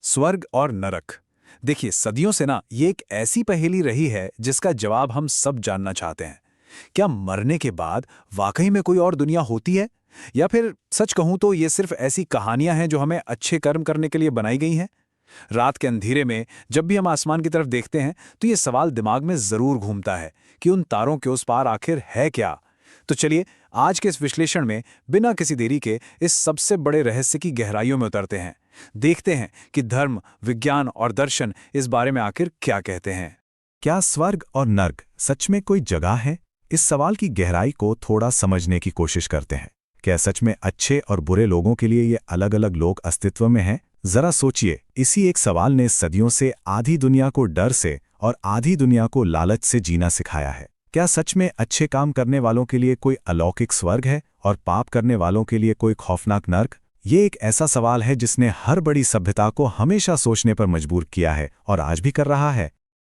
स्वर्ग और नरक। देखिए, सदियों से ना ये एक ऐसी पहेली रही है जिसका जवाब हम सब जानना चाहते हैं। क्या मरने के बाद वाकई में कोई और दुनिया होती है, या फिर सच कहूं तो ये सिर्फ ऐसी कहानियां हैं जो हमें अच्छे कर्म करने के लिए बनाई गई हैं। रात के अंधेरे में जब भी हम आसमान की तरफ देखते हैं तो ये सवाल दिमाग में जरूर घूमता है कि उन तारों के उस पार आखिर है क्या। तो चलिए, आज के इस विश्लेषण में बिना किसी देरी के इस सबसे बड़े रहस्य की गहराइयों में उतरते हैं। देखते हैं कि धर्म, विज्ञान और दर्शन इस बारे में आखिर क्या कहते हैं। क्या स्वर्ग और नर्क सच में कोई जगह है? इस सवाल की गहराई को थोड़ा समझने की कोशिश करते हैं। क्या सच में अच्छे और बुरे लोगों के लिए ये अलग-अलग लोक अस्तित्व में हैं? जरा सोचिए, इसी एक सवाल ने सदियों से आधी दुनिया को डर से और आधी दुनिया को लालच से जीना सिखाया है। क्या सच में अच्छे काम करने वालों के लिए कोई अलौकिक स्वर्ग है और पाप करने वालों के लिए कोई खौफनाक नर्क? ये एक ऐसा सवाल है जिसने हर बड़ी सभ्यता को हमेशा सोचने पर मजबूर किया है और आज भी कर रहा है।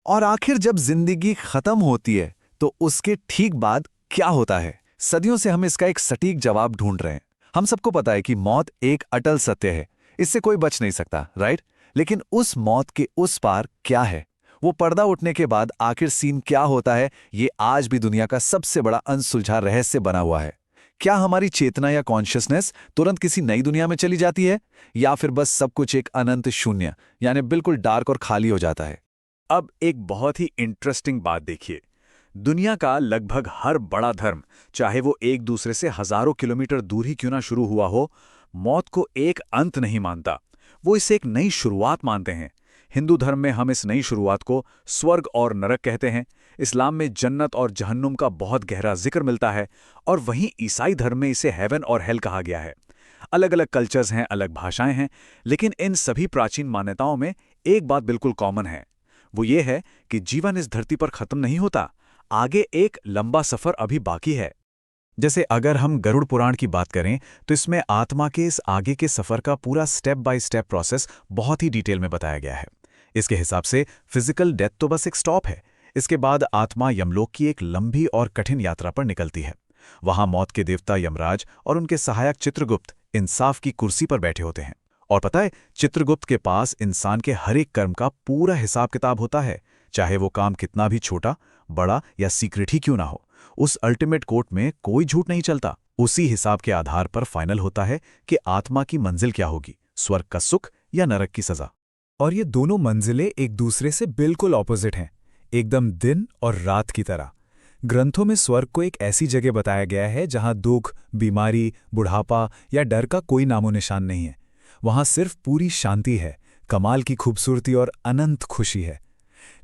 और आखिर जब जिंदगी खत्म होती है तो उसके ठीक बाद क्या होता है? सदियों से हम इसका एक सटीक जवाब ढूंढ रहे हैं। हम सबको पता है कि मौत एक अटल सत्य है, इससे कोई बच नहीं सकता, राइट? लेकिन उस मौत के उस पार क्या है? वो पर्दा उठने के बाद आखिर सीन क्या होता है? ये आज भी दुनिया का सबसे बड़ा अनसुलझा रहस्य बना हुआ है। क्या हमारी चेतना या कॉन्शियसनेस तुरंत किसी नई दुनिया में चली जाती है, या फिर बस सब कुछ एक अनंत शून्य यानी बिल्कुल डार्क और खाली हो जाता है? अब एक बहुत ही इंटरेस्टिंग बात देखिए। दुनिया का लगभग हर बड़ा धर्म, चाहे वो एक दूसरे से हजारों किलोमीटर दूर ही क्यों ना शुरू हुआ हो, मौत को एक अंत नहीं मानता। वो इसे एक नई शुरुआत मानते हैं। हिंदू धर्म में हम इस नई शुरुआत को स्वर्ग और नरक कहते हैं। इस्लाम में जन्नत और जहन्नुम का बहुत गहरा जिक्र मिलता है, और वहीं ईसाई धर्म में इसे हेवन और हेल कहा गया है। अलग अलग कल्चर्स हैं, अलग भाषाएं हैं, लेकिन इन सभी प्राचीन मान्यताओं में एक बात बिल्कुल कॉमन है। वो ये है कि जीवन इस धरती पर खत्म नहीं होता, आगे एक लंबा सफर अभी बाकी है। जैसे अगर हम गरुड़ पुराण की बात करें तो इसमें आत्मा के इस आगे के सफर का पूरा स्टेप बाय स्टेप प्रोसेस बहुत ही डिटेल में बताया गया है। इसके हिसाब से फिजिकल डेथ तो बस एक स्टॉप है। इसके बाद आत्मा यमलोक की एक लंबी और कठिन यात्रा पर निकलती है। वहां मौत के देवता यमराज और उनके सहायक चित्रगुप्त इंसाफ की कुर्सी पर बैठे होते हैं। और पता है, चित्रगुप्त के पास इंसान के हर एक कर्म का पूरा हिसाब किताब होता है, चाहे वो काम कितना भी छोटा, बड़ा या सीक्रेट ही क्यों ना हो। उस अल्टीमेट कोर्ट में कोई झूठ नहीं चलता। उसी हिसाब के आधार पर फाइनल होता है कि आत्मा की मंजिल क्या होगी, स्वर्ग का सुख या नरक की सजा। और ये दोनों मंजिलें एक दूसरे से बिल्कुल ऑपोजिट हैं, एकदम दिन और रात की तरह। ग्रंथों में स्वर्ग को एक ऐसी जगह बताया गया है जहां दुख, बीमारी, बुढ़ापा या डर का कोई नामो निशान नहीं है। वहां सिर्फ पूरी शांति है, कमाल की खूबसूरती और अनंत खुशी है।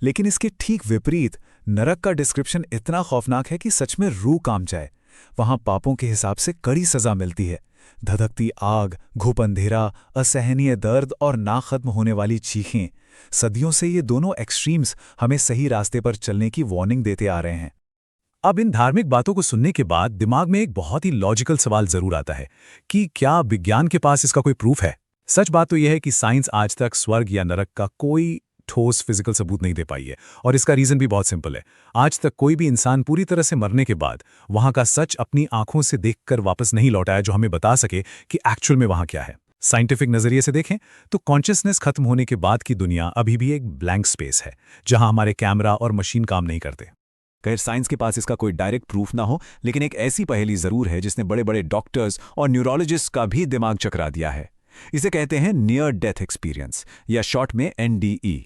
लेकिन इसके ठीक विपरीत नरक का डिस्क्रिप्शन इतना खौफनाक है कि सच में रूह कांप जाए। वहां पापों के हिसाब से कड़ी सजा मिलती है। धधकती आग, घुप अंधेरा, असहनीय दर्द और ना खत्म होने वाली चीखें। सदियों से ये दोनों एक्सट्रीम्स हमें सही रास्ते पर चलने की वार्निंग देते आ रहे हैं। अब इन धार्मिक बातों को सुनने के बाद दिमाग में एक बहुत ही लॉजिकल सवाल जरूर आता है कि क्या विज्ञान के पास इसका कोई प्रूफ है? सच बात तो यह है कि साइंस आज तक स्वर्ग या नरक का कोई ठोस फिजिकल सबूत नहीं दे पाई है, और इसका रीजन भी बहुत सिंपल है। आज तक कोई भी इंसान पूरी तरह से मरने के बाद वहां का सच अपनी आंखों से देखकर वापस नहीं लौटा है जो हमें बता सके कि एक्चुअल में वहां क्या है। साइंटिफिक नजरिए से देखें तो कॉन्शियसनेस खत्म होने के बाद की दुनिया अभी भी एक ब्लैंक स्पेस है, जहां हमारे कैमरा और मशीन काम नहीं करते। खैर, साइंस के पास इसका कोई डायरेक्ट प्रूफ ना हो, लेकिन एक ऐसी पहेली जरूर है जिसने बड़े बड़े डॉक्टर्स और न्यूरोलॉजिस्ट का भी दिमाग चकरा दिया है। इसे कहते हैं नियर डेथ एक्सपीरियंस, या शॉर्ट में NDE।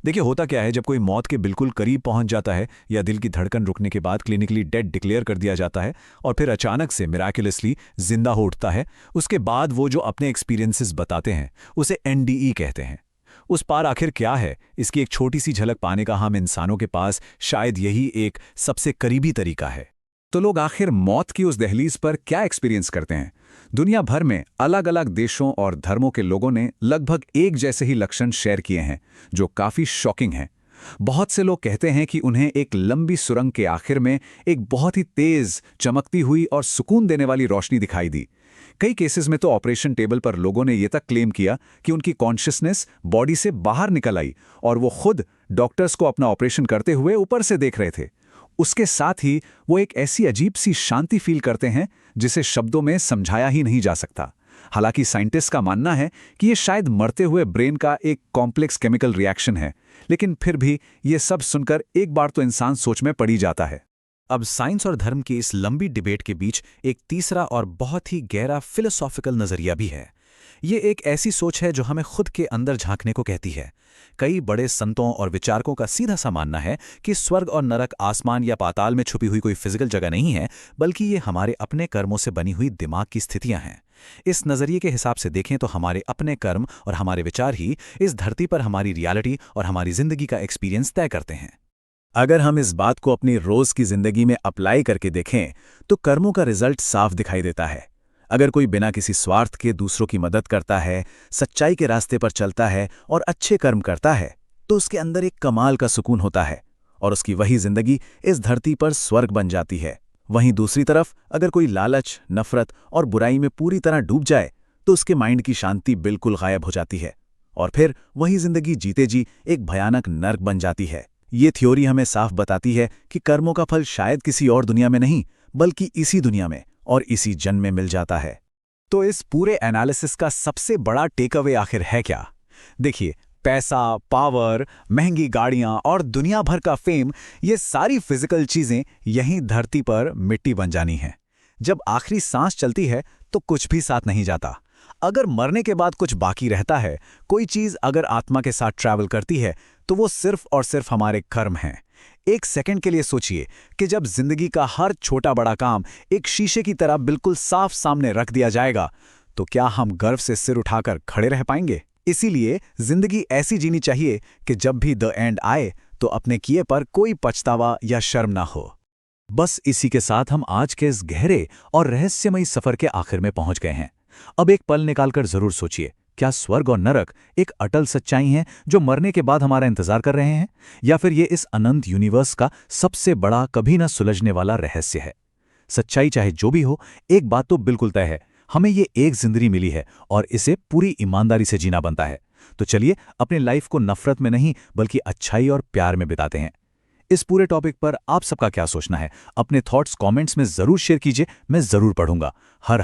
देखिए, होता क्या है, जब कोई मौत के बिल्कुल करीब पहुंच जाता है या दिल की धड़कन रुकने के बाद क्लिनिकली डेड डिक्लेयर कर दिया जाता है और फिर अचानक से मिराकुलसली जिंदा हो उठता है, उसके बाद वो जो अपने एक्सपीरियंसेस बताते हैं उसे NDE कहते हैं। उस पार आखिर क्या है, इसकी एक छोटी सी झलक पाने का हम इंसानों के पास शायद यही एक सबसे करीबी तरीका है। तो लोग आखिर मौत की उस दहलीज पर क्या एक्सपीरियंस करते हैं? दुनिया भर में अलग अलग देशों और धर्मों के लोगों ने लगभग एक जैसे ही लक्षण शेयर किए हैं, जो काफी शॉकिंग हैं। बहुत से लोग कहते हैं कि उन्हें एक लंबी सुरंग के आखिर में एक बहुत ही तेज, चमकती हुई और सुकून देने वाली रोशनी दिखाई दी। कई केसेस में तो ऑपरेशन टेबल पर लोगों ने यह तक क्लेम किया कि उनकी कॉन्शियसनेस बॉडी से बाहर निकल आई और वो खुद डॉक्टर्स को अपना ऑपरेशन करते हुए ऊपर से देख रहे थे। उसके साथ ही वो एक ऐसी अजीब सी शांति फील करते हैं जिसे शब्दों में समझाया ही नहीं जा सकता। हालांकि साइंटिस्ट का मानना है कि ये शायद मरते हुए ब्रेन का एक कॉम्प्लेक्स केमिकल रिएक्शन है, लेकिन फिर भी ये सब सुनकर एक बार तो इंसान सोच में पड़ ही जाता है। अब साइंस और धर्म की इस लंबी डिबेट के बीच एक तीसरा और बहुत ही गहरा फिलोसॉफिकल नजरिया भी है। ये एक ऐसी सोच है जो हमें खुद के अंदर झांकने को कहती है। कई बड़े संतों और विचारकों का सीधा सा मानना है कि स्वर्ग और नरक आसमान या पाताल में छुपी हुई कोई फिजिकल जगह नहीं है, बल्कि ये हमारे अपने कर्मों से बनी हुई दिमाग की स्थितियां हैं। इस नजरिए के हिसाब से देखें तो हमारे अपने कर्म और हमारे विचार ही इस धरती पर हमारी रियलिटी और हमारी जिंदगी का एक्सपीरियंस तय करते हैं। अगर हम इस बात को अपनी रोज की जिंदगी में अप्लाई करके देखें तो कर्मों का रिजल्ट साफ दिखाई देता है। अगर कोई बिना किसी स्वार्थ के दूसरों की मदद करता है, सच्चाई के रास्ते पर चलता है और अच्छे कर्म करता है, तो उसके अंदर एक कमाल का सुकून होता है और उसकी वही जिंदगी इस धरती पर स्वर्ग बन जाती है। वहीं दूसरी तरफ अगर कोई लालच, नफरत और बुराई में पूरी तरह डूब जाए तो उसके माइंड की शांति बिल्कुल गायब हो जाती है और फिर वही जिंदगी जीते जी एक भयानक नर्क बन जाती है। ये थ्योरी हमें साफ बताती है कि कर्मों का फल शायद किसी और दुनिया में नहीं, बल्कि इसी दुनिया में और इसी जन्म में मिल जाता है। तो इस पूरे एनालिसिस का सबसे बड़ा टेक अवे आखिर है क्या? देखिए, पैसा, पावर, महंगी गाड़ियां और दुनिया भर का फेम, ये सारी फिजिकल चीजें यहीं धरती पर मिट्टी बन जानी हैं। जब आखिरी सांस चलती है तो कुछ भी साथ नहीं जाता। अगर मरने के बाद कुछ बाकी रहता है, कोई चीज अगर आत्मा के साथ ट्रैवल करती है, तो वो सिर्फ और सिर्फ हमारे कर्म हैं। एक सेकंड के लिए सोचिए कि जब जिंदगी का हर छोटा बड़ा काम एक शीशे की तरह बिल्कुल साफ सामने रख दिया जाएगा, तो क्या हम गर्व से सिर उठाकर खड़े रह पाएंगे? इसीलिए जिंदगी ऐसी जीनी चाहिए कि जब भी द एंड आए तो अपने किए पर कोई पछतावा या शर्म ना हो। बस इसी के साथ हम आज के इस गहरे और रहस्यमयी सफर के आखिर में पहुंच गए हैं। अब एक पल निकालकर जरूर सोचिए, क्या स्वर्ग और नरक एक अटल सच्चाई हैं जो मरने के बाद हमारा इंतजार कर रहे हैं, या फिर ये इस अनंत यूनिवर्स का सबसे बड़ा कभी न सुलझने वाला रहस्य है? सच्चाई चाहे जो भी हो, एक बात तो बिल्कुल तय है, हमें ये एक जिंदगी मिली है और इसे पूरी ईमानदारी से जीना बनता है। तो चलिए अपनी लाइफ को नफरत में नहीं बल्कि अच्छाई और प्यार में बिताते हैं। इस पूरे टॉपिक पर आप सबका क्या सोचना है? अपने थॉट्स कमेंट्स में जरूर शेयर कीजिए, मैं जरूर पढ़ूंगा। हर